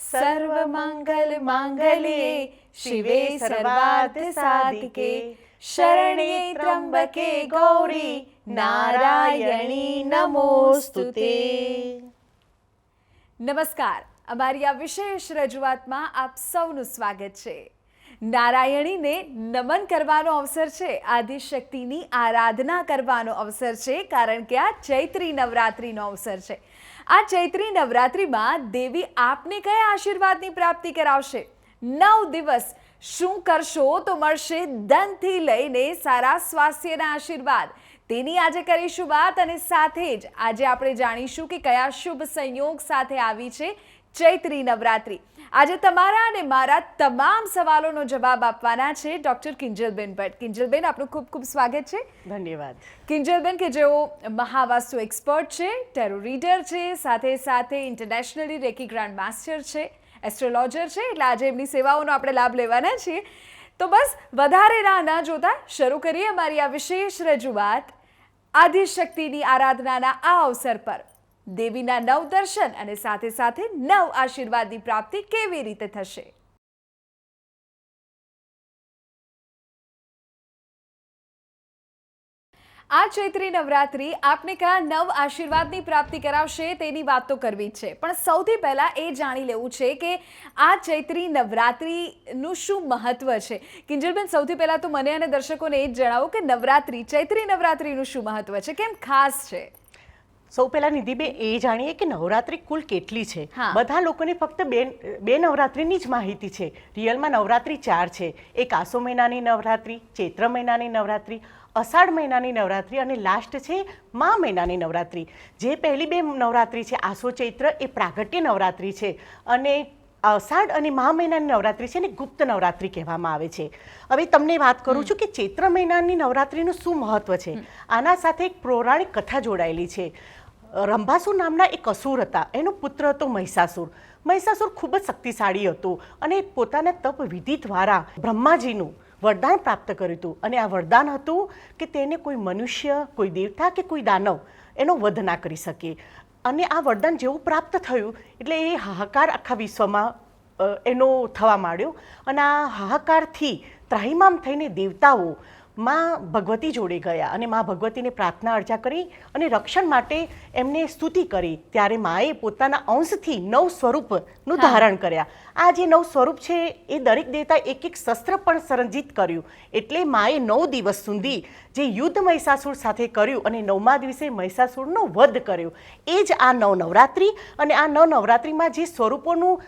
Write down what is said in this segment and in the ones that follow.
सर्वमंगल मांगल्ये शिवे सर्वार्थ साधिके शरण्ये त्र्यंबके गौरी नारायणी नमोस्तुते। નમસ્કાર, અમારી આ વિશેષ રજૂઆતમાં આપ સૌનું સ્વાગત છે। નારાયણીને નમન કરવાનો અવસર છે, આદિશક્તિની આરાધના કરવાનો અવસર છે, કારણ કે આ ચૈત્રી નવરાત્રિનો અવસર છે। આ ચૈત્રી નવરાત્રિમાં દેવી આપને કયા આશીર્વાદની પ્રાપ્તિ કરાવશે? 9 દિવસ શું કરશો તો મળશે ધનથી લઈને સારા સ્વાસ્થ્યના આશીર્વાદ, તેની આજે કરીશું વાત। અને સાથે જ આજે આપણે જાણીશું કે કયા શુભ સંયોગ સાથે આવી છે ચૈત્રી નવરાત્રિ। આજે તમારા અને મારા તમામ સવાલોનો જવાબ આપવાના છે ડૉક્ટર કિંજલબેન ભટ્ટ। કિંજલબેન, આપનું ખૂબ ખૂબ સ્વાગત છે। ધન્યવાદ। કિંજલબેન કે જેઓ મહાવાસ્તુ એક્સપર્ટ છે, ટેરો રીડર છે, સાથે સાથે ઇન્ટરનેશનલી રેકી ગ્રાન્ડ માસ્ટર છે, એસ્ટ્રોલોજર છે, એટલે આજે એમની સેવાઓનો આપણે લાભ લેવાના છીએ। તો બસ વધારે રાહ ન જોતા શરૂ કરીએ અમારી આ વિશેષ રજૂઆત આદિશક્તિની આરાધનાના આ અવસર પર। દેવીના 9 દર્શન અને સાથે સાથે 9 આશીર્વાદની પ્રાપ્તિ કેવી રીતે થશે? આ ચૈત્રી નવરાત્રિ આપને કયા 9 આશીર્વાદની પ્રાપ્તિ કરાવશે તેની વાત તો કરવી જ છે, પણ સૌથી પહેલા એ જાણી લેવું છે કે આ ચૈત્રી નવરાત્રિનું શું મહત્વ છે। કિંજલબેન, સૌથી પહેલા તો મને અને દર્શકોને એ જ જણાવો કે નવરાત્રિ, ચૈત્રી નવરાત્રિનું શું મહત્વ છે, કેમ ખાસ છે? સૌ પહેલા નિધિબેન એ જાણીએ કે નવરાત્રિ કુલ કેટલી છે। બધા લોકોને ફક્ત બે નવરાત્રિની જ માહિતી છે। રિયલમાં નવરાત્રિ 4 છે। એક આસો મહિનાની નવરાત્રિ, ચૈત્ર મહિનાની નવરાત્રિ, અષાઢ મહિનાની નવરાત્રિ અને લાસ્ટ છે મા મહિનાની નવરાત્રિ। જે પહેલી 2 નવરાત્રિ છે આસો ચૈત્ર એ પ્રાગટ્ય નવરાત્રિ છે, અને અષાઢ અને મહા મહિનાની નવરાત્રિ છે ને ગુપ્ત નવરાત્રિ કહેવામાં આવે છે। હવે તમને વાત કરું છું કે ચૈત્ર મહિનાની નવરાત્રિનું શું મહત્વ છે। આના સાથે એક પૌરાણિક કથા જોડાયેલી છે। રંભાસુર નામના એક અસુર હતા, એનો પુત્ર હતો મહિષાસુર। મહિષાસુર ખૂબ જ શક્તિશાળી હતો અને પોતાના તપ વિધિ દ્વારા બ્રહ્માજીનું વરદાન પ્રાપ્ત કર્યું હતું, અને આ વરદાન હતું કે તેને કોઈ મનુષ્ય, કોઈ દેવતા કે કોઈ દાનવ એનો વધ ના કરી શકે। અને આ વરદાન જેવું પ્રાપ્ત થયું એટલે એ હાહાકાર આખા વિશ્વમાં એનો થવા માંડ્યો, અને આ હાહાકારથી ત્રાહિમામ થઈને દેવતાઓ માં ભગવતી જોડે ગયા અને માં ભગવતીને પ્રાર્થના અર્ચા કરી અને રક્ષણ માટે એમને સ્તુતિ કરી। ત્યારે માએ પોતાના અંશથી 9 સ્વરૂપનું ધારણ કર્યા। આ જે 9 સ્વરૂપ છે એ દરેક દેવતા એક એક શસ્ત્ર પણ સંરચિત કર્યું, એટલે માએ 9 દિવસ સુધી જે યુદ્ધ મહિષાસુર સાથે કર્યું અને 9મા દિવસે મહિષાસુરનો વધ કર્યો, એ જ આ નવરાત્રિ। અને આ નવરાત્રિમાં જે સ્વરૂપોનું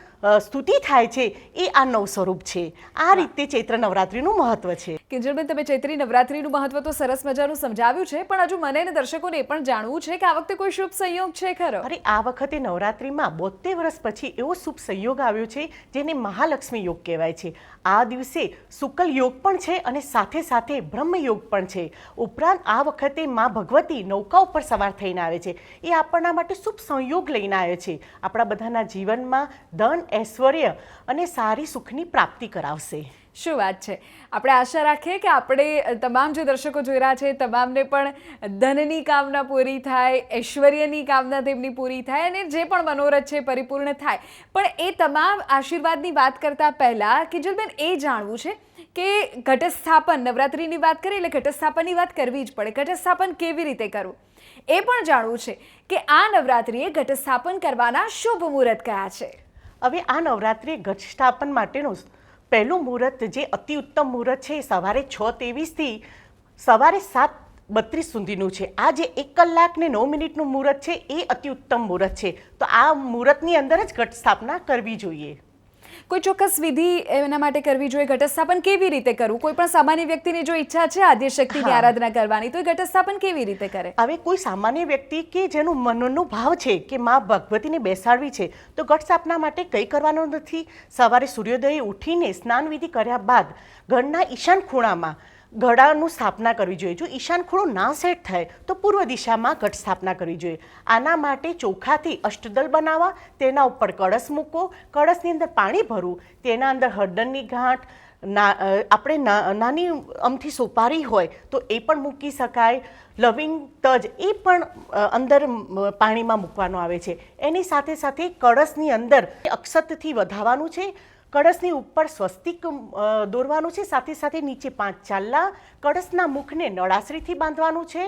સ્તુતિ થાય છે એ આ 9 સ્વરૂપ છે। આ રીતે ચૈત્ર નવરાત્રિનું મહત્વ છે। કિંજલબેન, તમે ચૈત્રી નવરાત્રિનું મહત્વ તો સરસ મજાનું સમજાવ્યું છે, પણ હજુ મને અને દર્શકોને એ પણ જાણવું છે કે આ વખતે કોઈ શુભ સંયોગ છે ખરો? અરે, આ વખતે નવરાત્રિમાં 72 વર્ષ પછી એવો શુભ સંયોગ આવ્યો છે જેને મહાલક્ષ્મી યોગ કહેવાય છે। આ દિવસે શુક્લ યોગ પણ છે અને સાથે સાથે બ્રહ્મ યોગ પણ છે। ઉપરાંત આ વખતે માં ભગવતી નૌકા ઉપર સવાર થઈને આવે છે। એ આપણા માટે શુભ સંયોગ લઈને આવે છે। આપણા બધાના જીવનમાં ધન, ઐશ્વર્ય અને સારી સુખની પ્રાપ્તિ કરાવશે। શું વાત છે! આપણે આશા રાખીએ કે આપણે તમામ જે દર્શકો જોઈ રહ્યા છે તમામને પણ ધનની કામના પૂરી થાય, ઐશ્વર્યની કામના તેમની પૂરી થાય અને જે પણ મનોરથ છે પરિપૂર્ણ થાય। પણ એ તમામ આશીર્વાદની વાત કરતા પહેલા કિંજલબેન એ જાણવું છે કે ઘટસ્થાપન, નવરાત્રિની વાત કરીએ એટલે ઘટસ્થાપનની વાત કરવી જ પડે। ઘટસ્થાપન કેવી રીતે કરવું એ પણ જાણવું છે કે આ નવરાત્રિએ ઘટસ્થાપન કરવાના શુભ મુહૂર્ત કયા છે? હવે આ નવરાત્રિએ ઘટસ્થાપન માટેનું પહેલું મુહૂર્ત જે અતિ ઉત્તમ મુહૂર્ત છે એ સવારે 6:23થી સવારે 7:32 સુધીનું છે। આ જે 1 કલાક ને 9 મિનિટનું મુહૂર્ત છે એ અતિ ઉત્તમ મુહૂર્ત છે। તો આ મુહૂર્તની અંદર જ ઘટ સ્થાપના કરવી જોઈએ। કોઈ ચોક્કસ વિધિ એના માટે કરવી જોઈએ? ઘટસ્થાપન કેવી રીતે કરવું? કોઈ પણ સામાન્ય વ્યક્તિની જો ઈચ્છા છે આદ્યશક્તિની આરાધના કરવાની, તો એ ઘટસ્થાપન કેવી રીતે કરે? હવે કોઈ સામાન્ય વ્યક્તિ કે જેનું મનનો ભાવ છે કે માં ભગવતીને બેસાડવી છે, તો ઘટ સ્થાપના માટે કંઈ કરવાનું નથી। સવારે સૂર્યોદયે ઉઠીને સ્નાન વિધિ કર્યા બાદ ઘરના ઈશાન ખૂણામાં ઘડાનું સ્થાપના કરવી જોઈએ। જો ઈશાન ખૂણો ના સેટ થાય તો પૂર્વ દિશામાં ઘટ સ્થાપના કરવી જોઈએ। આના માટે ચોખાથી અષ્ટદલ બનાવવા, તેના ઉપર કળશ મૂકો, કળશની અંદર પાણી ભરવું, તેના અંદર હળદરની ગાંઠ, આપણે નાની અમથી સોપારી હોય તો એ પણ મૂકી શકાય. લવિંગ તજ એ પણ અંદર પાણીમાં મૂકવાનો આવે છે. એની સાથે સાથે કળશની અંદર અક્ષતથી વધાવવાનું છે. કળશની ઉપર સ્વસ્તિક દોરવાનું છે. સાથે સાથે નીચે 5 ચાલ્લા. કળશના મુખને નળાશ્રીથી બાંધવાનું છે.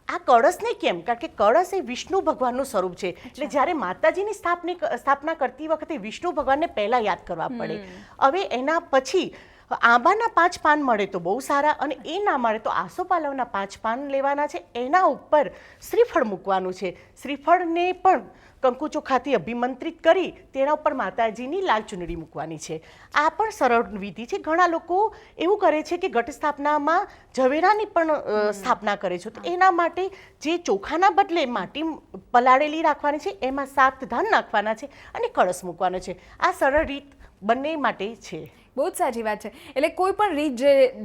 આ કળશને કેમ? કારણ કે કળશ એ વિષ્ણુ ભગવાનનું સ્વરૂપ છે. એટલે જ્યારે માતાજીની સ્થાપના કરતી વખતે વિષ્ણુ ભગવાનને પહેલાં યાદ કરવા પડે. હવે એના પછી આંબાના 5 પાન મળે તો બહુ સારા, અને એ ના મળે તો આસોપાલવના 5 પાન લેવાના છે. એના ઉપર શ્રીફળ મૂકવાનું છે. શ્રીફળને પણ કંકુ ચોખાથી અભિમંત્રિત કરી તેના ઉપર માતાજીની લાલ ચુનડી મૂકવાની છે. આ પણ સરળ વિધિ છે. ઘણા લોકો એવું કરે છે કે ઘટ સ્થાપનામાં ઝવેરાની પણ સ્થાપના કરે છે. તો એના માટે જે ચોખાના બદલે માટી પલાળેલી રાખવાની છે, એમાં 7 ધાન નાખવાના છે અને કળશ મૂકવાનો છે. આ સરળ રીત બંને માટે છે. બહુ જ સાચી વાત છે. એટલે કોઈ પણ રીત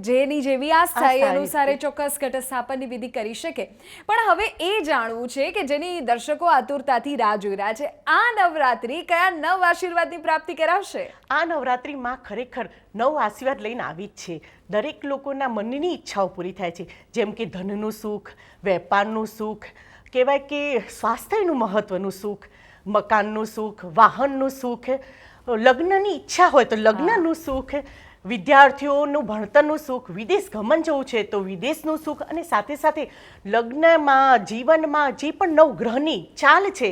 જેની જેવી આસ્થા એ અનુસાર ચોક્કસ ઘટસ્થાપનની વિધિ કરી શકે. પણ હવે એ જાણવું છે કે જેની દર્શકો આતુરતાથી રાહ જોઈ રહ્યા છે, આ નવરાત્રી કયા 9 આશીર્વાદની પ્રાપ્તિ કરાવશે? આ નવરાત્રિમાં ખરેખર 9 આશીર્વાદ લઈને આવી જ છે. દરેક લોકોના મનની ઈચ્છાઓ પૂરી થાય છે. જેમ કે ધનનું સુખ, વેપારનું સુખ, કહેવાય કે સ્વાસ્થ્યનું મહત્વનું સુખ, મકાનનું સુખ, વાહનનું સુખ, લગ્નની ઈચ્છા હોય તો લગ્નનું સુખ, વિદ્યાર્થીઓનું ભણતરનું સુખ, વિદેશ ગમન જવું છે તો વિદેશનું સુખ, અને સાથે સાથે લગ્નમાં જીવનમાં જે પણ નવગ્રહની ચાલ છે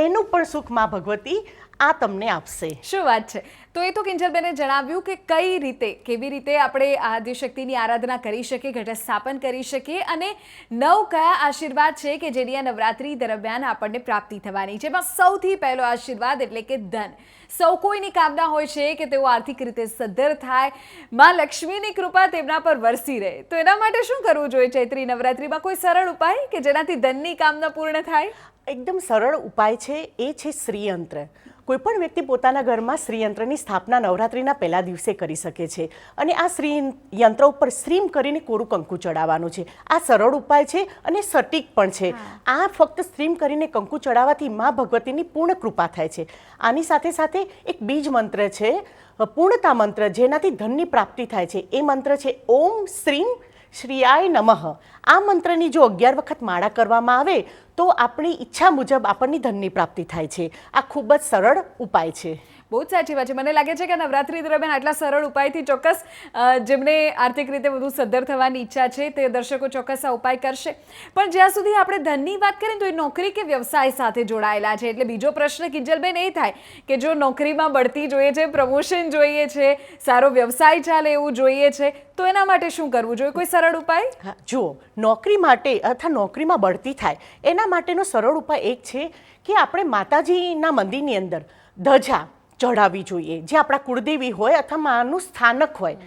એનું પણ સુખ માં ભગવતી આ તમને આપશે. શું વાત છે. તો એ તો કિંજલબેને જણાવ્યું કે કઈ રીતે, કેવી રીતે આપણે આદિશક્તિની આરાધના કરી શકીએ, ઘટસ્થાપન કરી શકીએ, અને 9 કયા આશીર્વાદ છે કે જેની આ નવરાત્રી દરમિયાન આપણને પ્રાપ્તિ થવાની છે. એમાં સૌથી પહેલો આશીર્વાદ એટલે કે ધન. સૌ કોઈની કામના હોય છે કે તેઓ આર્થિક રીતે સદ્ધર થાય, માં લક્ષ્મીની કૃપા તેમના પર વરસી રહે. તો એના માટે શું કરવું જોઈએ ચૈત્રી નવરાત્રીમાં? કોઈ સરળ ઉપાય કે જેનાથી ધનની કામના પૂર્ણ થાય? એકદમ સરળ ઉપાય છે. એ છે શ્રીયંત્ર. કોઈ પણ વ્યક્તિ પોતાના ઘરમાં શ્રીયંત્રની સ્થાપના નવરાત્રિના પહેલા દિવસે કરી શકે છે. અને આ શ્રીયંત્ર ઉપર શ્રીમ કરીને કોરું કંકુ ચડાવવાનું છે. આ સરળ ઉપાય છે અને સટીક પણ છે. આ ફક્ત શ્રીમ કરીને કંકુ ચડાવવાથી મા ભગવતીની પૂર્ણ કૃપા થાય છે. આની સાથે સાથે એક બીજ મંત્ર છે, પૂર્ણતા મંત્ર, જેનાથી ધનની પ્રાપ્તિ થાય છે. એ મંત્ર છે ઓમ શ્રીમ શ્રીયાય નમઃ. આ મંત્રની જો 11 વખત માળા કરવામાં આવે તો આપણી ઈચ્છા મુજબ આપણની ધનની પ્રાપ્તિ થાય છે. આ ખૂબ જ સરળ ઉપાય છે. બહુ જ સાચી વાત છે. મને લાગે છે કે નવરાત્રી દરમિયાન આટલા સરળ ઉપાયથી ચોક્કસ જેમને આર્થિક રીતે વધુ સદ્ધર થવાની ઈચ્છા છે તે દર્શકો ચોક્કસ આ ઉપાય કરશે. પણ જ્યાં સુધી આપણે ધનની વાત કરીએ તો એ નોકરી કે વ્યવસાય સાથે જોડાયેલા છે. એટલે બીજો પ્રશ્ન કિંજલબેન એ થાય કે જો નોકરીમાં બઢતી જોઈએ છે, પ્રમોશન જોઈએ છે, સારો વ્યવસાય ચાલે એવું જોઈએ છે, તો એના માટે શું કરવું જોઈએ? કોઈ સરળ ઉપાય? જુઓ, નોકરી માટે અથવા નોકરીમાં બઢતી થાય એના માટેનો સરળ ઉપાય એક છે કે આપણે માતાજીના મંદિરની અંદર ધજા ચઢાવવી જોઈએ. જે આપણા કુળદેવી હોય અથવા માનું સ્થાનક હોય,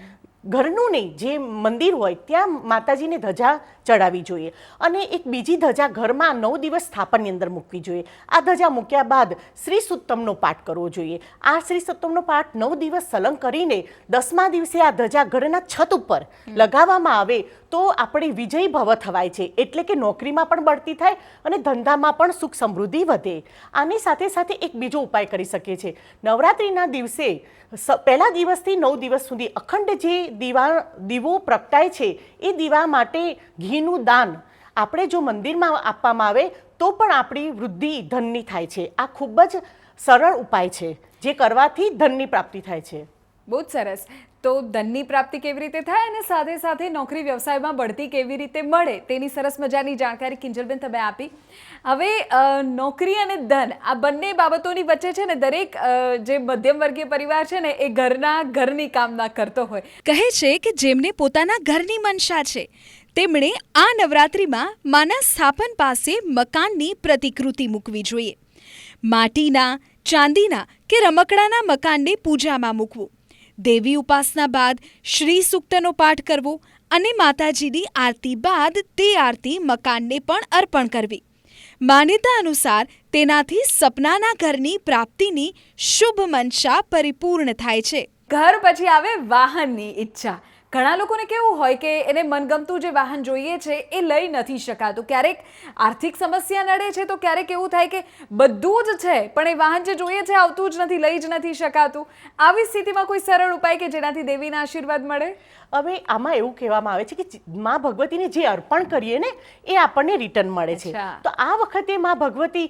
ઘરનું નહીં, જે મંદિર હોય ત્યાં માતાજીને ધજા ચડાવવી જોઈએ. અને એક બીજી ધજા ઘરમાં 9 દિવસ સ્થાપનની અંદર મૂકવી જોઈએ. આ ધજા મૂક્યા બાદ શ્રી સુત્તમનો પાઠ કરવો જોઈએ. આ શ્રી સુત્તમનો પાઠ 9 દિવસ સલંગ કરીને 10મા દિવસે આ ધજા ઘરના છત ઉપર લગાવવામાં આવે તો આપણે વિજય ભવ થવાય છે. એટલે કે નોકરીમાં પણ બઢતી થાય અને ધંધામાં પણ સુખ સમૃદ્ધિ વધે. આની સાથે સાથે એક બીજો ઉપાય કરી શકીએ છીએ. નવરાત્રિના દિવસે પહેલા દિવસથી 9 દિવસ સુધી અખંડ જે દીવો પ્રગટાય છે એ દીવા માટે ઘીનું દાન આપણે જો મંદિરમાં આપવામાં આવે તો પણ આપણી વૃદ્ધિ ધનની થાય છે. આ ખૂબ જ સરળ ઉપાય છે જે કરવાથી ધનની પ્રાપ્તિ થાય છે. બહુ જ સરસ. તો ધનની પ્રાપ્તિ કેવી રીતે થાય અને સાથે સાથે નોકરી વ્યવસાયમાં બઢતી કેવી રીતે મળે તેની સરસ મજાની જાણકારી કિંજલબેન તમે આપી. હવે નોકરી અને ધન આ બંને બાબતોની વચ્ચે છે ને દરેક જે મધ્યમ વર્ગીય પરિવાર છે ને એ ઘરની કામના કરતો હોય. કહે છે કે જેમને પોતાના ઘરની મનસા છે તેમણે આ નવરાત્રિમાં માના સ્થાપન પાસે મકાનની પ્રતિકૃતિ મૂકવી જોઈએ. માટીના, ચાંદીના કે રમકડાના મકાનને પૂજામાં મૂકવું. દેવી ઉપાસના બાદ શ્રી સૂક્તનો પાઠ કરવો અને માતાજીની આરતી બાદ તે આરતી મકાનને પણ અર્પણ કરવી. માન્યતા અનુસાર તેનાથી સપનાના ઘરની પ્રાપ્તિની શુભ મનસા પરિપૂર્ણ થાય છે. ઘર પછી આવે વાહનની ઈચ્છા. ઘણા લોકોને કેવું હોય કે એને મનગમતું જે વાહન જોઈએ છે એ લઈ નથી શકાતું. ક્યારેક આર્થિક સમસ્યા નડે છે તો ક્યારેક એવું થાય કે બધું જ છે પણ એ વાહન જે જોઈએ છે આવતું જ નથી, લઈ જ નથી શકાતું. આવી સ્થિતિમાં કોઈ સરળ ઉપાય કે જેનાથી દેવીના આશીર્વાદ મળે? હવે આમાં એવું કહેવામાં આવે છે કે મા ભગવતીને જે અર્પણ કરીએ ને એ આપણને રિટર્ન મળે છે. તો આ વખતે મા ભગવતી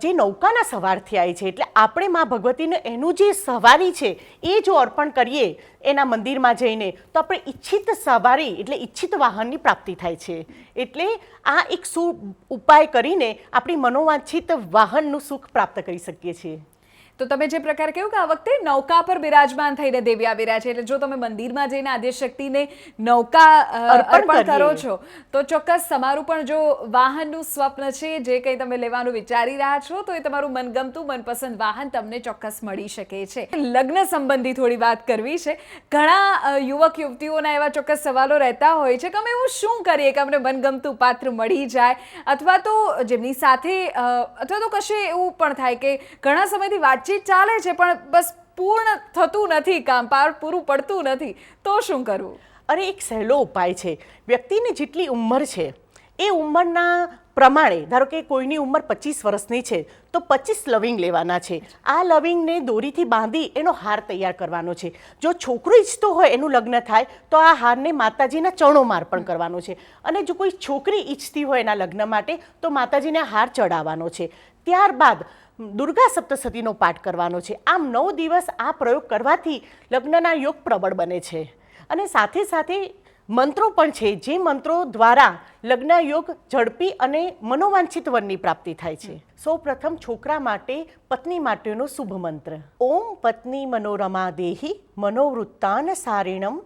જે નૌકાના સવાર થયા છે, એટલે આપણે મા ભગવતીને એનું જે સવારી છે એ જો અર્પણ કરીએ એના મંદિરમાં જઈને, તો આપણે ઈચ્છિત સવારી એટલે ઈચ્છિત વાહનની પ્રાપ્તિ થાય છે. એટલે આ એક ઉપાય કરીને આપણી મનોવાંછિત વાહનનું સુખ પ્રાપ્ત કરી શકીએ છીએ. તો તમે જે પ્રકાર કહ્યું કે આ વખતે નૌકા પર બિરાજમાન થઈને દેવી આવી રહ્યા છે, એટલે જો તમે મંદિરમાં જઈને આદ્યશક્તિને નૌકા અર્પણ કરો છો તો ચોક્કસ તમારું પણ જો વાહનનું સ્વપ્ન છે, જે કંઈ તમે લેવાનું વિચારી રહ્યા છો, તો એ તમારું મનગમતું મનપસંદ વાહન તમને ચોક્કસ મળી શકે છે. લગ્ન સંબંધી થોડી વાત કરવી છે. ઘણા યુવક યુવતીઓના એવા ચોક્કસ સવાલો રહેતા હોય છે કે અમે એવું શું કરીએ કે અમને મનગમતું પાત્ર મળી જાય, અથવા તો જેમની સાથે અથવા તો કશે એવું પણ થાય કે ઘણા સમયથી વાતચીત ચાલે છે પણ બસ પૂર્ણ થતું નથી, કામ પૂરું પડતું નથી, તો શું કરવું? અરે એક સહેલો ઉપાય છે. વ્યક્તિની જેટલી ઉંમર છે એ ઉંમરના પ્રમાણે, ધારો કે કોઈની ઉંમર 25 વર્ષની છે તો 25 લવિંગ લેવાના છે. આ લવિંગને દોરીથી બાંધી એનો હાર તૈયાર કરવાનો છે. જો છોકરો ઈચ્છતો હોય એનું લગ્ન થાય તો આ હારને માતાજીના ચરણોમાં અર્પણ કરવાનો છે, અને જો કોઈ છોકરી ઈચ્છતી હોય એના લગ્ન માટે તો માતાજીને હાર ચડાવવાનો છે. ત્યારબાદ દુર્ગા સપ્તશતીનો પાઠ કરવાનો છે. આમ 9 દિવસ આ પ્રયોગ કરવાથી લગ્નના યોગ પ્રબળ બને છે. અને સાથે સાથે મંત્રો પણ છે, જે મંત્રો દ્વારા લગ્ન યોગ ઝડપી અને મનોવાંછિત વરની પ્રાપ્તિ થાય છે. સૌ પ્રથમ છોકરા માટે પત્ની માટેનો શુભ મંત્ર: ઓમ પત્ની મનોરમા દેહી મનોવૃત્તાન સારિણમ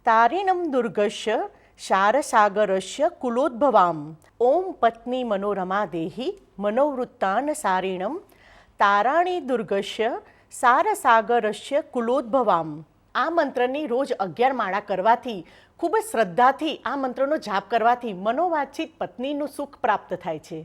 તારિણમ દુર્ગસ્ય શારસાગરસ્ય કુલોદ્ભવામ. ઓમ પત્ની મનોરમા દેહી મનોવૃત્તાન સારિણમ તારાણી દુર્ગસ્ય સારસાગરસ્ય કુલોદ્ભવામ. આ મંત્રની રોજ 11 માળા કરવાથી, ખૂબ જ શ્રદ્ધાથી આ મંત્રનો જાપ કરવાથી મનોવાંછિત પત્નીનું સુખ પ્રાપ્ત થાય છે.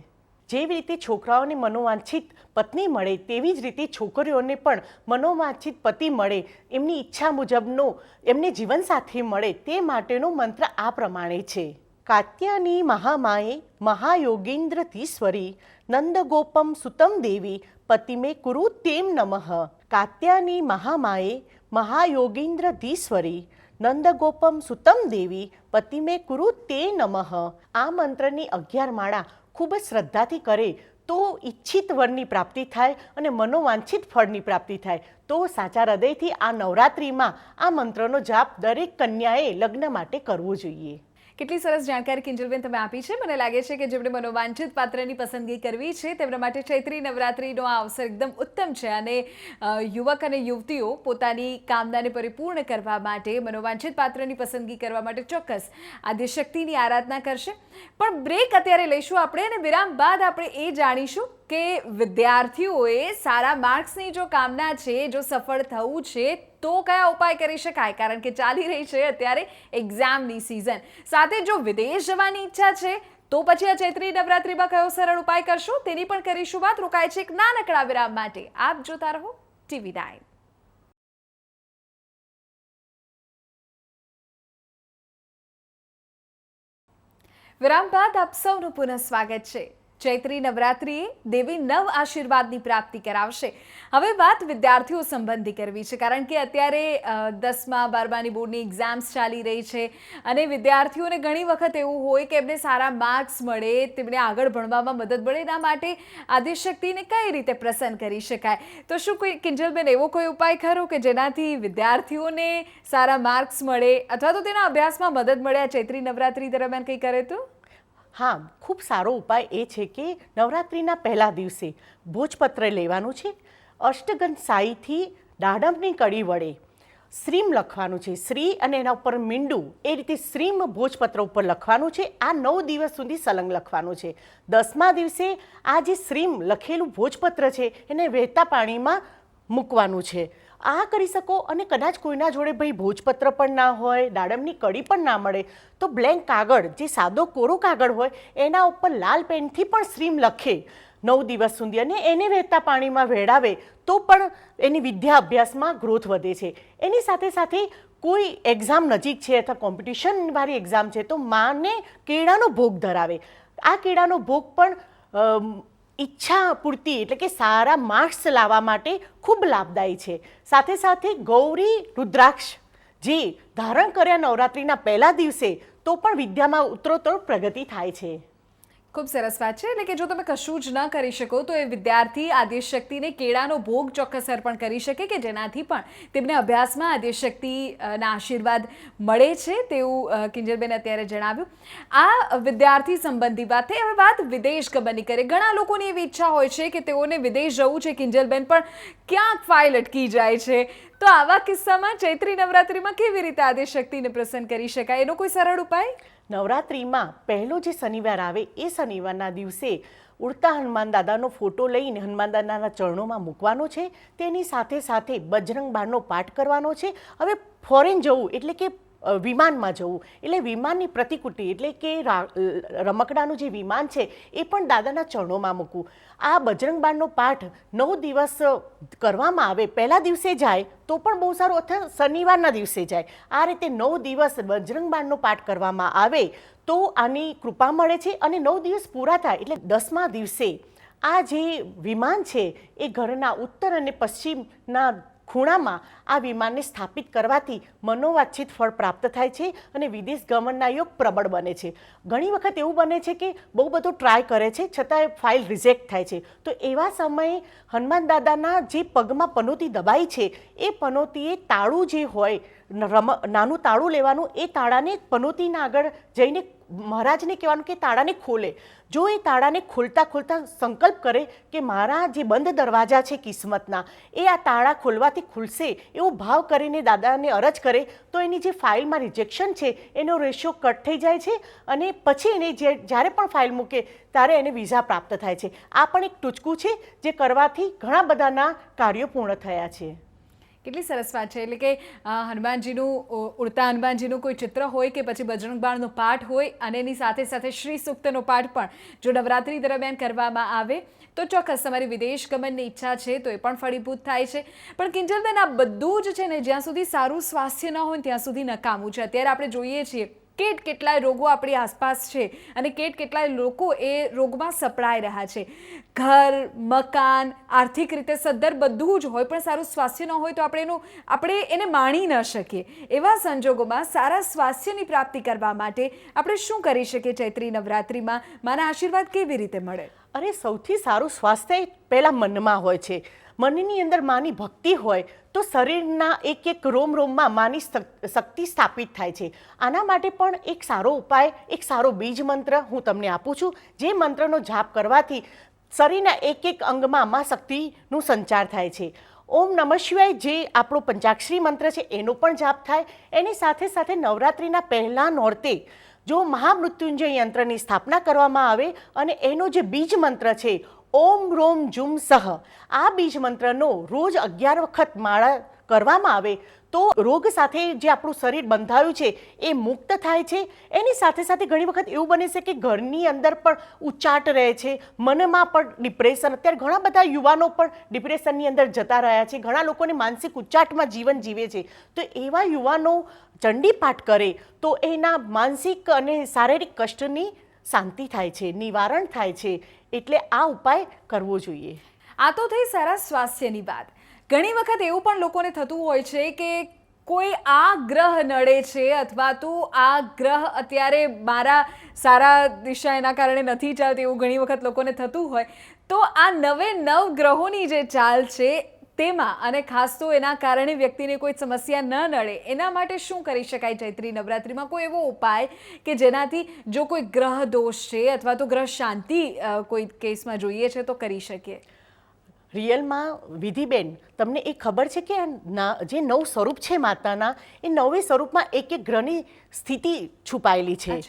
જેવી રીતે છોકરાઓને મનોવાંછિત પત્ની મળે તેવી જ રીતે છોકરીઓને પણ મનોવાંછિત પતિ મળે, એમની ઈચ્છા મુજબનો એમને જીવનસાથી મળે, તે માટેનો મંત્ર આ પ્રમાણે છે: કાત્યાની મહામાએ મહાયોગીન્દ્રધીશ્વરી નંદગોપમ સુતમ દેવી પતિમે કુરુ તેમ નમઃ. કાત્યાની મહામાએ મહાયોગીન્દ્રધીશ્વરી નંદગોપમ સુતમ દેવી પતિમે કુરુ તે નમઃ. આ મંત્રની 11 માળા ખૂબ જ શ્રદ્ધાથી કરે તો ઈચ્છિત વરની પ્રાપ્તિ થાય અને મનોવાંછિત ફળની પ્રાપ્તિ થાય. તો સાચા હૃદયથી આ નવરાત્રિમાં આ મંત્રનો જાપ દરેક કન્યાએ લગ્ન માટે કરવો જોઈએ. કેટલી સરસ જાણકારી કિંજલબેન તમે આપી છે. મને લાગે છે કે જેમણે મનોવાંછિત પાત્રની પસંદગી કરવી છે તેમના માટે ચૈત્રી નવરાત્રિનો આ અવસર એકદમ ઉત્તમ છે, અને યુવક અને યુવતીઓ પોતાની કામનાને પરિપૂર્ણ કરવા માટે, મનોવાંછિત પાત્રની પસંદગી કરવા માટે ચોક્કસ આદ્યશક્તિની આરાધના કરશે. પણ બ્રેક અત્યારે લઈશું આપણે, અને વિરામ બાદ આપણે એ જાણીશું કે વિદ્યાર્થીઓએ સારા માર્ક્સની જો કામના છે, જો સફળ થવું છે તો કયા ઉપાય કરી શકાય, કારણ કે ચાલી રહી છે અત્યારે એક્ઝામની સિઝન. સાથે જો વિદેશ જવાની ઈચ્છા છે તો પછી આ ચૈત્રી નવરાત્રિમાં કયો સરળ ઉપાય કરશો તેની પણ કરીશું વાત. રોકાય છે એક નાનકડા વિરામ માટે. આપ જોતા રહો TV9. વિરામ બાદ આપ સૌનું પુનઃ સ્વાગત છે. ચૈત્રી નવરાત્રિએ દેવી નવ આશીર્વાદની પ્રાપ્તિ કરાવશે. હવે વાત વિદ્યાર્થીઓ સંબંધી કરવી છે, કારણ કે અત્યારે 10મા 12માની બોર્ડની એક્ઝામ્સ ચાલી રહી છે, અને વિદ્યાર્થીઓને ઘણી વખત એવું હોય કે એમને સારા માર્ક્સ મળે, તેમને આગળ ભણવામાં મદદ મળે. એના માટે આદ્યશક્તિને કઈ રીતે પ્રસન્ન કરી શકાય? તો શું કોઈ કિંજલબેન એવો કોઈ ઉપાય ખરો કે જેનાથી વિદ્યાર્થીઓને સારા માર્ક્સ મળે અથવા તો તેના અભ્યાસમાં મદદ મળે આ ચૈત્રી નવરાત્રિ દરમિયાન કંઈ કરે તો? હા, ખૂબ સારો ઉપાય એ છે કે નવરાત્રિના પહેલા દિવસે ભોજપત્ર લેવાનું છે. અષ્ટગંધ સાઈથી દાડમની કડી વડે શ્રીમ લખવાનું છે. શ્રી અને એના ઉપર મીંડું, એ રીતે શ્રીમ ભોજપત્ર ઉપર લખવાનું છે. આ 9 દિવસ સુધી સલંગ લખવાનું છે. 10મા દિવસે આ જે શ્રીમ લખેલું ભોજપત્ર છે એને વહેતા પાણીમાં મૂકવાનું છે. આ કરી શકો. અને કદાચ કોઈના જોડે ભાઈ ભોજપત્ર પણ ના હોય, દાડમની કડી પણ ના મળે, તો બ્લેન્ક કાગળ, જે સાદો કોરો કાગળ હોય એના ઉપર લાલ પેનથી પણ શ્રીમ લખે 9 દિવસ સુધી, અને એને વહેતા પાણીમાં વેડાવે તો પણ એની વિદ્યા અભ્યાસમાં ગ્રોથ વધે છે. એની સાથે સાથે કોઈ એક્ઝામ નજીક છે અથવા કોમ્પિટિશનવાળી એક્ઝામ છે તો માને કેળાનો ભોગ ધરાવે. આ કેળાનો ભોગ પણ ઈચ્છા પૂરતી એટલે કે સારા માર્ક્સ લાવવા માટે ખૂબ લાભદાયી છે. સાથે સાથે ગૌરી રુદ્રાક્ષ જે ધારણ કર્યા નવરાત્રિના પહેલા દિવસે તો પણ વિદ્યામાં ઉત્તરોત્તર પ્રગતિ થાય છે. ખૂબ સરસ વાત છે. એટલે કે જો તમે કશું જ ન કરી શકો તો એ વિદ્યાર્થી આદ્યશક્તિને કેળાનો ભોગ ચોક્કસ અર્પણ કરી શકે કે જેનાથી પણ તેમને અભ્યાસમાં આદ્યશક્તિના આશીર્વાદ મળે છે તેવું કિંજલબેન અત્યારે જણાવ્યું. આ વિદ્યાર્થી સંબંધી વાત થઈ. હવે વાત વિદેશ ગમનની કરે. ઘણા લોકોની એવી ઈચ્છા હોય છે કે તેઓને વિદેશ જવું છે કિંજલબેન, પણ ક્યાંક ફાઇલ અટકી જાય છે. તો આવા કિસ્સામાં ચૈત્રી નવરાત્રિમાં કેવી રીતે આદ્યશક્તિને પ્રસન્ન કરી શકાય, એનો કોઈ સરળ ઉપાય? નવરાત્રિમાં પહેલો જે શનિવાર આવે એ શનિવારના દિવસે ઉડતા હનુમાન દાદાનો ફોટો લઈને હનુમાન દાદાના ચરણોમાં મૂકવાનો છે. તેની સાથે સાથે બજરંગ બાણનો પાઠ કરવાનો છે. હવે ફોરેન જવું એટલે કે વિમાનમાં જવું એટલે વિમાનની પ્રતિકૃતિ એટલે કે રમકડાનું જે વિમાન છે એ પણ દાદાના ચરણોમાં મૂકવું. આ બજરંગ બાણનો પાઠ 9 દિવસ કરવામાં આવે. પહેલા દિવસે જાય તો પણ બહુ સારું, અથવા શનિવારના દિવસે જાય. આ રીતે 9 દિવસ બજરંગ બાણનો પાઠ કરવામાં આવે તો આની કૃપા મળે છે. અને 9 દિવસ પૂરા થાય એટલે 10મા દિવસે આ જે વિમાન છે એ ઘરના ઉત્તર અને પશ્ચિમના ખૂણામાં આ વિમાનને સ્થાપિત કરવાથી મનોવાંછિત ફળ પ્રાપ્ત થાય છે અને વિદેશ ગમનના યોગ પ્રબળ બને છે. ઘણી વખત એવું બને છે કે બહુ બધો ટ્રાય કરે છે છતાંય ફાઇલ રિજેક્ટ થાય છે. તો એવા સમયે હનુમાન દાદાના જે પગમાં પનોતી દબાઈ છે એ પનોતીએ તાળું જે હોય નાનું તાળું લેવાનું, એ તાળાને પનોતીના આગળ જઈને મહારાજને કહેવાનું કે તાળાને ખોલે. જો એ તાળાને ખોલતા ખોલતા સંકલ્પ કરે કે મારા જે બંધ દરવાજા છે કિસ્મતના એ આ તાળા ખોલવાથી ખુલશે એવો ભાવ કરીને દાદાને અરજ કરે તો એની જે ફાઇલમાં રિજેક્શન છે એનો રેશિયો કટ થઈ જાય છે અને પછી એને જ્યારે પણ ફાઇલ મૂકે ત્યારે એને વિઝા પ્રાપ્ત થાય છે. આ પણ એક ટૂચકું છે જે કરવાથી ઘણા બધાના કાર્યો પૂર્ણ થયા છે. કેટલી સરસ વાત છે. એટલે કે હનુમાનજીનું ઉડતા હનુમાનજીનું કોઈ ચિત્ર હોય કે પછી બજરંગ બાણનો પાઠ હોય અને એની સાથે સાથે શ્રી સૂક્તનો પાઠ પણ જો નવરાત્રિ દરમિયાન કરવામાં આવે તો ચોક્કસ તમારી વિદેશ ગમનની ઈચ્છા છે તો એ પણ ફળીભૂત થાય છે. પણ કિંજલબેન, આ બધું જ છે ને જ્યાં સુધી સારું સ્વાસ્થ્ય ન હોય ત્યાં સુધી નકામું છે. અત્યારે આપણે જોઈએ છીએ કેટલાય રોગો આપણી આસપાસ છે અને કેટલાય લોકો એ રોગમાં સપડાઈ રહ્યા છે. ઘર, મકાન, આર્થિક રીતે સદ્ધર બધું જ હોય પણ સારું સ્વાસ્થ્ય ન હોય તો આપણે એને માણી ન શકીએ. એવા સંજોગોમાં સારા સ્વાસ્થ્યની પ્રાપ્તિ કરવા માટે આપણે શું કરી શકીએ ચૈત્રી નવરાત્રિમાં? માના આશીર્વાદ કેવી રીતે મળે? અરે, સૌથી સારું સ્વાસ્થ્ય પહેલાં મનમાં હોય છે. મનની અંદર માની ભક્તિ હોય તો શરીરના એક એક રોમમાં માની શક્તિ સ્થાપિત થાય છે. આના માટે પણ એક સારો ઉપાય, એક સારો બીજ મંત્ર હું તમને આપું છું. જે મંત્રનો જાપ કરવાથી શરીરના એક એક અંગમાં મા શક્તિનું સંચાર થાય છે. ઓમ નમઃ શિવાય જે આપણો પંચાક્ષરી મંત્ર છે એનો પણ જાપ થાય. એની સાથે સાથે નવરાત્રિના પહેલા નોરતે જો મહામૃત્યુંજય યંત્રની સ્થાપના કરવામાં આવે અને એનો જે બીજ મંત્ર છે ઓમ રોમ જુમ સહ, આ બીજ મંત્રનો રોજ 11 વખત માળા કરવામાં આવે તો રોગ સાથે જે આપણું શરીર બંધાયું છે એ મુક્ત થાય છે. એની સાથે સાથે ઘણી વખત એવું બને છે કે ઘરની અંદર પણ ઉચાટ રહે છે, મનમાં પણ ડિપ્રેશન. અત્યારે ઘણા બધા યુવાનો પણ ડિપ્રેશનની અંદર જતા રહ્યા છે. ઘણા લોકોને માનસિક ઉચાટમાં જીવન જીવે છે. તો એવા યુવાનો ચંડી પાઠ કરે તો એના માનસિક અને શારીરિક કષ્ટની શાંતિ થાય છે, નિવારણ થાય છે. એટલે આ ઉપાય કરવો જોઈએ. આ તો થઈ સારા સ્વાસ્થ્યની વાત. ઘણી વખત એવું પણ લોકોને થતું હોય છે કે કોઈ આ ગ્રહ નડે છે અથવા તો આ ગ્રહ અત્યારે મારા સારા દિશા એના કારણે નથી ચાલતી એવું ઘણી વખત લોકોને થતું હોય. તો આ 9 ગ્રહોની જે ચાલ છે તેમાં અને ખાસ તો એના કારણે વ્યક્તિને કોઈ સમસ્યા ન નડે એના માટે શું કરી શકાય ચૈત્રી નવરાત્રિમાં? કોઈ એવો ઉપાય કે જેનાથી જો કોઈ ગ્રહ દોષ છે અથવા તો ગ્રહ શાંતિ કોઈ કેસમાં જોઈએ છે તો કરી શકીએ? રિયલમાં વિધિબેન, તમને એ ખબર છે કે જે 9 સ્વરૂપ છે માતાના એ 9 સ્વરૂપમાં એક ગ્રહની સ્થિતિ છુપાયેલી છે.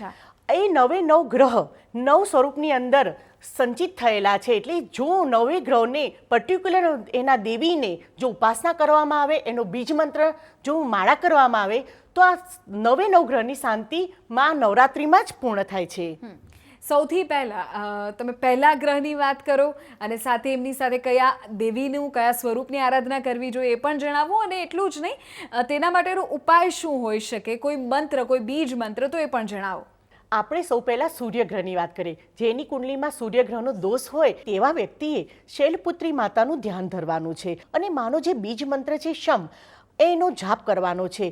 એ 9 ગ્રહ 9 સ્વરૂપની અંદર સંચિત થયેલા છે. એટલે જો 9 ગ્રહોને પર્ટિક્યુલર એના દેવીને જો ઉપાસના કરવામાં આવે, એનો બીજ મંત્ર જો માળા કરવામાં આવે તો આ 9 ગ્રહની શાંતિ માં નવરાત્રિમાં જ પૂર્ણ થાય છે. સૌથી પહેલાં તમે પહેલા ગ્રહની વાત કરો અને સાથે એમની સાથે કયા દેવીનું કયા સ્વરૂપની આરાધના કરવી જોઈએ એ પણ જણાવો, અને એટલું જ નહીં, તેના માટેનો ઉપાય શું હોઈ શકે, કોઈ મંત્ર, કોઈ બીજ મંત્ર, તો એ પણ જણાવો. આપણે સૌ પહેલાં સૂર્યગ્રહની વાત કરીએ. જેની કુંડલીમાં સૂર્યગ્રહનો દોષ હોય તેવા વ્યક્તિએ શૈલપુત્રી માતાનું ધ્યાન ધરવાનું છે અને માનો જે બીજ મંત્ર છે શમ, એનો જાપ કરવાનો છે.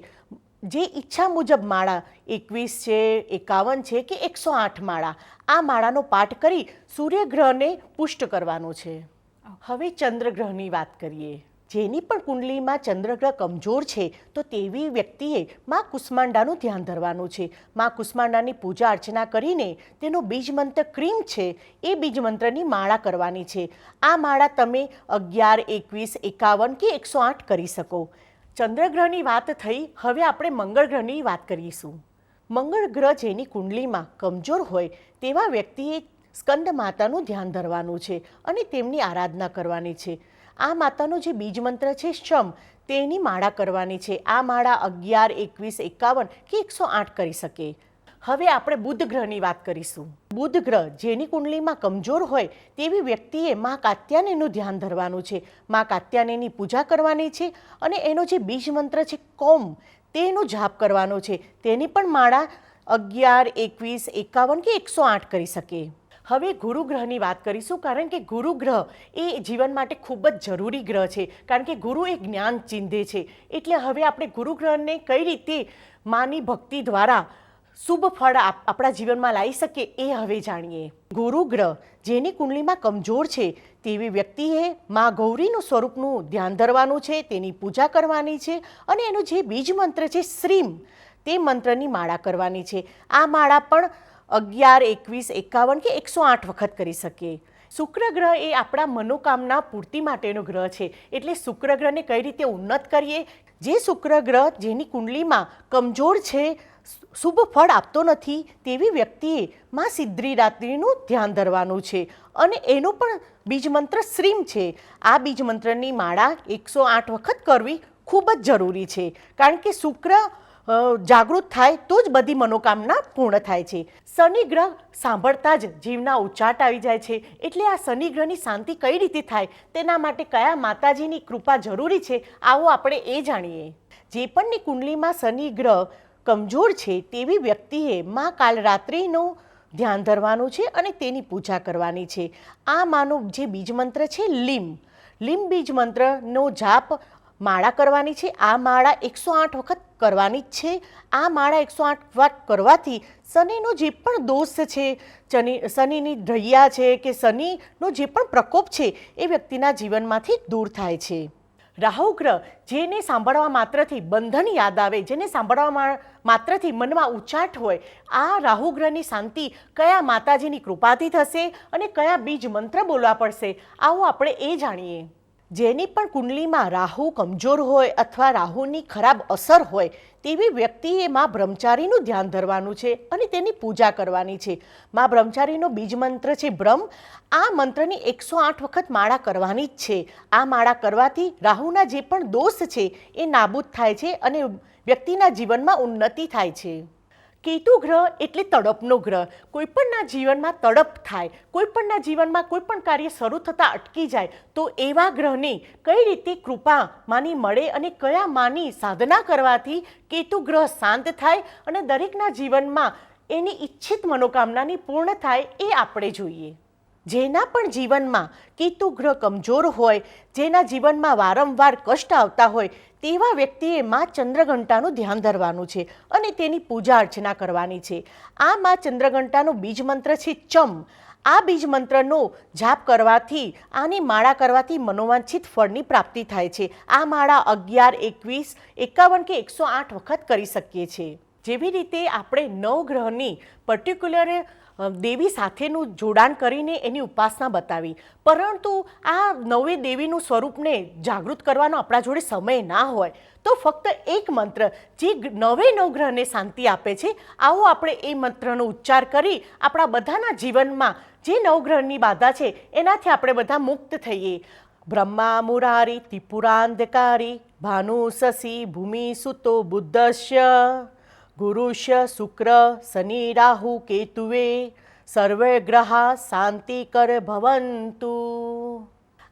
જે ઈચ્છા મુજબ માળા 21 છે, 51 છે કે 108 માળા, આ માળાનો પાઠ કરી સૂર્યગ્રહને પુષ્ટ કરવાનો છે. હવે ચંદ્રગ્રહની વાત કરીએ. જેની પણ કુંડલીમાં ચંદ્રગ્રહ કમજોર છે તો તેવી વ્યક્તિએ મા કુષ્માંડાનું ધ્યાન ધરવાનું છે. મા કુષ્માંડાની પૂજા અર્ચના કરીને તેનો બીજ મંત્ર ક્રીમ છે એ બીજ મંત્રની માળા કરવાની છે. આ માળા તમે 11, 21, 51 કે 108 કરી શકો. ચંદ્રગ્રહની વાત થઈ. હવે આપણે મંગળ ગ્રહની વાત કરીશું. મંગળ ગ્રહ જેની કુંડલીમાં કમજોર હોય તેવા વ્યક્તિએ સ્કંદ માતાનું ધ્યાન ધરવાનું છે અને તેમની આરાધના કરવાની છે. આ માતાનો જે બીજ મંત્ર છે શમ, તેની માળા કરવાની છે. આ માળા 11, 21, 51 કે 108 કરી શકે. હવે આપણે બુધ ગ્રહની વાત કરીશું. બુધ ગ્રહ જેની કુંડલીમાં કમજોર હોય તેવી વ્યક્તિએ મા કાત્યાયનીનું ધ્યાન ધરવાનું છે. મા કાત્યાયનીની પૂજા કરવાની છે અને એનો જે બીજ મંત્ર છે કોમ, તેનો જાપ કરવાનો છે. તેની પણ માળા 11, 21, 51 કે 108 કરી શકે. હવે ગુરુ ગ્રહની વાત કરીશું, કારણ કે ગુરુ ગ્રહ એ જીવન માટે ખૂબ જ જરૂરી ગ્રહ છે, કારણ કે ગુરુ એ જ્ઞાન ચિંધે છે. એટલે હવે આપણે ગુરુ ગ્રહને કઈ રીતે માની ભક્તિ દ્વારા શુભ ફળ આપણા જીવનમાં લાવી શકીએ એ હવે જાણીએ. ગુરુ ગ્રહ જેની કુંડલીમાં કમજોર છે તેવી વ્યક્તિએ મા ગૌરીનું સ્વરૂપનું ધ્યાન ધરવાનું છે, તેની પૂજા કરવાની છે અને એનો જે બીજ મંત્ર છે શ્રીમ, તે મંત્રની માળા કરવાની છે. આ માળા પણ 11, 21, 51 કે 108 વખત કરી શકીએ. શુક્ર ગ્રહ એ આપણા મનોકામના પૂર્તિ માટેનો ગ્રહ છે. એટલે શુક્ર ગ્રહને કઈ રીતે ઉન્નત કરીએ. જે શુક્ર ગ્રહ જેની કુંડલીમાં કમજોર છે, શુભ ફળ આપતો નથી, તેવી વ્યક્તિએ મા સિદ્ધિદાત્રીનું ધ્યાન ધરવાનું છે અને એનો પણ બીજ મંત્ર શ્રીમ છે. આ બીજ મંત્રની માળા 108 વખત કરવી ખૂબ જ જરૂરી છે, કારણ કે શુક્ર જાગૃત થાય તો જ બધી મનોકામના પૂર્ણ થાય છે. શનિ ગ્રહ સાંભળતા જ જીવના ઉચાટ આવી જાય છે. એટલે આ શનિ ગ્રહની શાંતિ કઈ રીતે થાય, તેના માટે કયા માતાજીની કૃપા જરૂરી છે, આવો આપણે એ જાણીએ. જે પણની કુંડલીમાં શનિ ગ્રહ કમજોર છે તેવી વ્યક્તિએ મા કાલરાત્રિનું ધ્યાન ધરવાનું છે અને તેની પૂજા કરવાની છે. આ માનો જે બીજ મંત્ર છે લીમ, લીમ બીજ મંત્રનો જાપ માળા કરવાની છે. આ માળા 108 વખત કરવાની જ છે. આ માળા 108 વખત કરવાથી શનિનો જે પણ દોષ છે, શનિની ઢૈયા છે કે શનિનો જે પણ પ્રકોપ છે એ વ્યક્તિના જીવનમાંથી દૂર થાય છે. રાહુ ગ્રહ જેને સાંભળવા માત્રથી બંધન યાદ આવે, જેને સાંભળવા માત્રથી મનમાં ઉચાટ હોય, આ રાહુ ગ્રહની શાંતિ કયા માતાજીની કૃપાથી થશે અને કયા બીજ મંત્ર બોલવા પડશે, આવો આપણે એ જાણીએ. જેની પણ કુંડલીમાં રાહુ કમજોર હોય અથવા રાહુની ખરાબ અસર હોય તેવી વ્યક્તિએ મા બ્રહ્મચારીનું ધ્યાન ધરવાનું છે અને તેની પૂજા કરવાની છે. મા બ્રહ્મચારીનો બીજ મંત્ર છે બ્રહ્મ. આ મંત્રની 108 વખત માળા કરવાની જ છે. આ માળા કરવાથી રાહુના જે પણ દોષ છે એ નાબૂદ થાય છે અને વ્યક્તિના જીવનમાં ઉન્નતિ થાય છે. કેતુ ગ્રહ એટલે તડપનો ગ્રહ. કોઈપણના જીવનમાં તડપ થાય, કોઈપણના જીવનમાં કોઈ પણ કાર્ય શરૂ થતાં અટકી જાય, તો એવા ગ્રહને કઈ રીતે કૃપા માની મળે અને કયા માની સાધના કરવાથી કેતુ ગ્રહ શાંત થાય અને દરેકના જીવનમાં એની ઈચ્છિત મનોકામનાની પૂર્ણ થાય એ આપણે જોઈએ. જેના પણ જીવનમાં કેતુ ગ્રહ કમજોર હોય, જેના જીવનમાં વારંવાર કષ્ટ આવતા હોય, તેવા વ્યક્તિએ મા ચંદ્રઘંટાનું ધ્યાન ધરવાનું છે અને તેની પૂજા અર્ચના કરવાની છે. આ મા ચંદ્રઘંટાનો બીજ મંત્ર છે ચમ. આ બીજ મંત્રનો જાપ કરવાથી, આની માળા કરવાથી મનોવાંછિત ફળની પ્રાપ્તિ થાય છે. આ માળા 11, 21, 51 કે 108 વખત કરી શકીએ છીએ. જેવી રીતે આપણે નવગ્રહની પર્ટિક્યુલર દેવી સાથેનું જોડાણ કરીને એની ઉપાસના બતાવી, પરંતુ આ નવે દેવીનું સ્વરૂપને જાગૃત કરવાનો આપણા જોડે સમય ના હોય તો ફક્ત એક મંત્ર જે નવે નવગ્રહને શાંતિ આપે છે, આવો આપણે એ મંત્રનો ઉચ્ચાર કરી આપણા બધાના જીવનમાં જે નવગ્રહની બાધા છે એનાથી આપણે બધા મુક્ત થઈએ. બ્રહ્મા મુરારી ત્રિપુરાંધકારી ભાનુ શશી ભૂમિ સુતો બુદ્ધસ્ય ગુરુષ્ય શુક્ર શનિ રાહુ કેતુવે સર્વે ગ્રહા શાંતિકર ભવંતુ.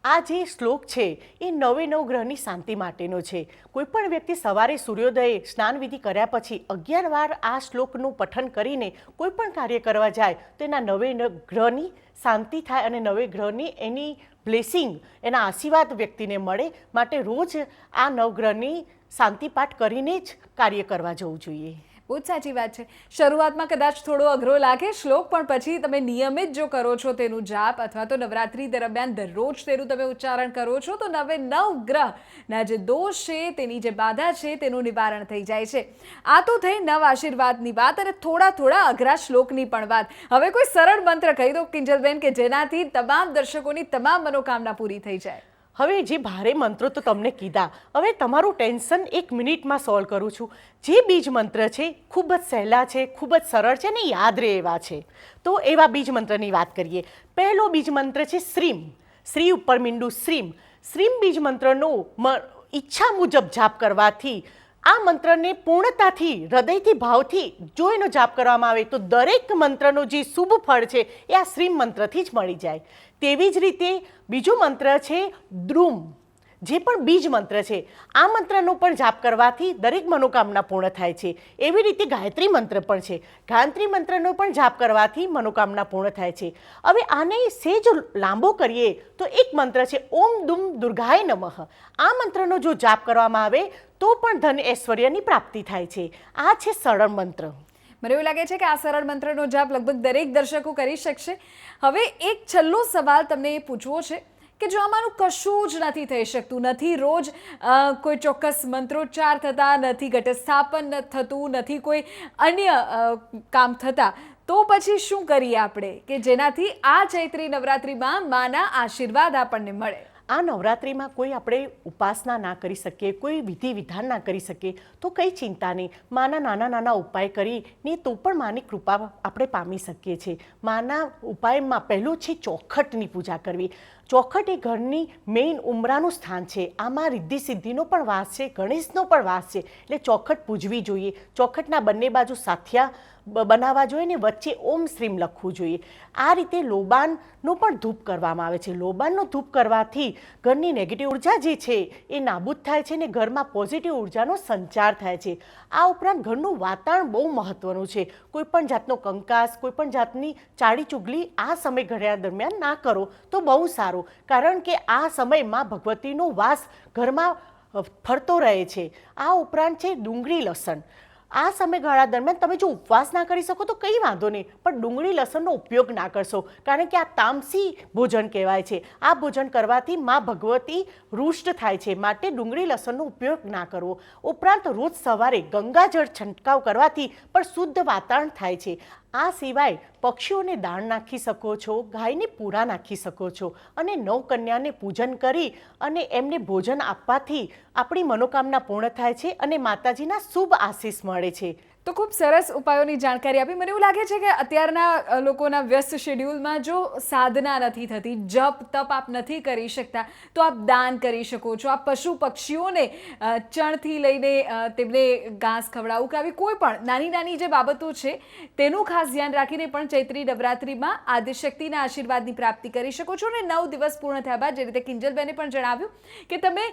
આ જે શ્લોક છે એ નવે નવ ગ્રહની શાંતિ માટેનો છે. કોઈ પણ વ્યક્તિ સવારે સૂર્યોદયે સ્નાન વિધિ કર્યા પછી 11 વાર આ શ્લોકનું પઠન કરીને કોઈ પણ કાર્ય કરવા જાય તો એના નવે નવ ગ્રહની શાંતિ થાય અને નવે ગ્રહની એની બ્લેસિંગ, એના આશીર્વાદ વ્યક્તિને મળે. માટે રોજ આ નવગ્રહની શાંતિ પાઠ કરીને જ કાર્ય કરવા જવું જોઈએ. બહુ જ સાચી વાત છે. શરૂઆતમાં કદાચ થોડો અઘરો લાગે શ્લોક, પણ પછી તમે નિયમિત જો કરો છો તેનું જાપ, અથવા તો નવરાત્રી દરમિયાન દરરોજ તેનું તમે ઉચ્ચારણ કરો છો, તો નવે નવ ગ્રહના જે દોષ છે, તેની જે બાધા છે, તેનું નિવારણ થઈ જાય છે. આ તો થઈ નવ આશીર્વાદની વાત અને થોડા અઘરા શ્લોકની પણ વાત. હવે કોઈ સરળ મંત્ર કહી દો કિંજલબેન, કે જેનાથી તમામ દર્શકોની તમામ મનોકામના પૂરી થઈ જાય. હવે જે ભારે મંત્રો તો તમને કીધા, હવે તમારું ટેન્શન 1 મિનિટમાં સોલ્વ કરું છું. જે બીજ મંત્ર છે ખૂબ જ સહેલા છે, ખૂબ જ સરળ છે અને યાદ રહે એવા છે. તો એવા બીજ મંત્રની વાત કરીએ. પહેલો બીજ મંત્ર છે શ્રીમ. શ્રી ઉપર મીંડું શ્રીમ. શ્રીમ બીજ મંત્રનો ઈચ્છા મુજબ જાપ કરવાથી, આ મંત્રને પૂર્ણતાથી, હૃદયથી, ભાવથી જો એનો જાપ કરવામાં આવે તો દરેક મંત્રનો જે શુભ ફળ છે એ આ શ્રીમ મંત્રથી જ મળી જાય. તેવી જ રીતે બીજો મંત્ર છે દ્રુમ, જે પણ બીજ મંત્ર છે. આ મંત્રનો પણ જાપ કરવાથી દરેક મનોકામના પૂર્ણ થાય છે. એવી રીતે ગાયત્રી મંત્ર પણ છે. ગાયત્રી મંત્રનો પણ જાપ કરવાથી મનોકામના પૂર્ણ થાય છે. હવે આને સેજ લાંબો કરીએ તો એક મંત્ર છે ઓમ દુમ દુર્ગાય નમઃ. આ મંત્રનો જો જાપ કરવામાં આવે તો પણ ધન ઐશ્વર્યની પ્રાપ્તિ થાય છે. આ છે સરળ મંત્ર. મને એવું લાગે છે કે આ સરળ મંત્રનો જાપ લગભગ દરેક દર્શકો કરી શકશે. હવે એક છેલ્લો સવાલ તમને એ પૂછવો છે કે જો આમાંનું કશું જ નથી થઈ શકતું, નથી રોજ કોઈ ચોક્કસ મંત્રોચ્ચાર થતા, નથી ઘટસ્થાપન થતું, નથી કોઈ અન્ય કામ થતા, તો પછી શું કરીએ આપણે કે જેનાથી આ ચૈત્રી નવરાત્રિમાં માના આશીર્વાદ આપણને મળે? આ નવરાત્રિમાં કોઈ આપણે ઉપાસના ના કરી શકીએ, કોઈ વિધિ વિધાન ના કરી શકીએ તો કંઈ ચિંતા નહીં. માના નાના ઉપાય કરીને તો પણ માની કૃપા આપણે પામી શકીએ છીએ. માના ઉપાયમાં પહેલું છે ચોખટની પૂજા કરવી. ચોખટ એ ઘરની મેઇન ઉમરાનું સ્થાન છે. આમાં રિદ્ધિ સિદ્ધિનો પણ વાસ છે, ગણેશનો પણ વાસ છે. એટલે ચોખટ પૂજવી જોઈએ. ચોખટના બંને બાજુ સાથિયા બનાવવા જોઈએ ને વચ્ચે ઓમ શ્રીમ લખવું જોઈએ. આ રીતે લોબાનનો પણ ધૂપ કરવામાં આવે છે. લોબાનનો ધૂપ કરવાથી ઘરની નેગેટિવ ઉર્જા જે છે એ નાબૂદ થાય છે ને ઘરમાં પોઝિટિવ ઉર્જાનો સંચાર થાય છે. આ ઉપરાંત ઘરનું વાતાવરણ બહુ મહત્ત્વનું છે. કોઈપણ જાતનો કંકાસ, કોઈપણ જાતની ચાળી ચુગલી આ સમયગાળા દરમિયાન ના કરો તો બહુ સારું. કારણ કે આ સમયમાં ભગવતીનો વાસ ઘરમાં ફરતો રહે છે. આ ઉપરાંત છે ડુંગળી લસણ. આ સમયગાળા દરમિયાન તમે જો ઉપવાસ ના કરી શકો તો કંઈ વાંધો નહીં, પણ ડુંગળી લસણનો ઉપયોગ ના કરશો, કારણ કે આ તામસી ભોજન કહેવાય છે. આ ભોજન કરવાથી મા ભગવતી રૂષ્ટ થાય છે. માટે ડુંગળી લસણનો ઉપયોગ ના કરવો. ઉપરાંત રોજ સવારે ગંગાજળ છંટકાવ કરવાથી પણ શુદ્ધ વાતાવરણ થાય છે. આ સિવાય પક્ષીઓને દાણ નાખી શકો છો, ગાયને પૂરા નાખી શકો છો અને નવકન્યાને પૂજન કરી અને એમને ભોજન આપવાથી આપણી મનોકામના પૂર્ણ થાય છે અને માતાજીના શુભ આશીષ મળે છે. તો ખૂબ સરસ ઉપાયોની જાણકારી આપી. મને એવું લાગે છે કે અત્યારના લોકોના વ્યસ્ત શેડ્યુલમાં જો સાધના નથી થતી, જપ તપ આપ નથી કરી શકતા, તો આપ દાન કરી શકો છો. આપ પશુ પક્ષીઓને ચણથી લઈને તેમને ઘાસ ખવડાવવું કે આવી કોઈ પણ નાની જે બાબતો છે તેનું ખાસ ધ્યાન રાખીને પણ ચૈત્રી નવરાત્રિમાં આદિશક્તિના આશીર્વાદની પ્રાપ્તિ કરી શકો છો. અને 9 દિવસ પૂર્ણ થયા બાદ જે રીતે કિંજલબેને પણ જણાવ્યું કે તમે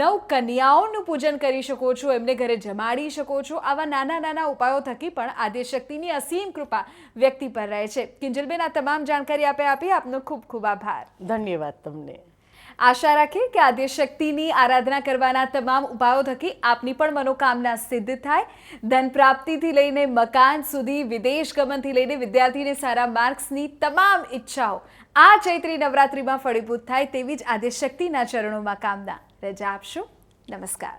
9 કન્યાઓનું પૂજન કરી શકો છો, એમને ઘરે જમાડી શકો છો. આવા નાના ઉપાયો થકી પણ આદિશક્તિની અસીમ કૃપા વ્યક્તિ પર રહે છે. કિંજલબેન, આ તમામ જાણકારી આપી આપનો ખૂબ ખૂબ આભાર. ધન્યવાદ તમને. આશા રાખીએ કે આદિશક્તિની આરાધના કરવાના તમામ ઉપાયો થકી આપની પણ મનોકામના સિદ્ધ થાય. ધન પ્રાપ્તિથી લઈને મકાન સુધી, વિદેશ ગમનથી લઈને વિદ્યાર્થીને સારા માર્ક્સની તમામ ઈચ્છાઓ આ ચૈત્રી નવરાત્રિમાં ફળીભૂત થાય તેવી જ આદિશક્તિના ચરણોમાં કામના. રજા આપશો. નમસ્કાર.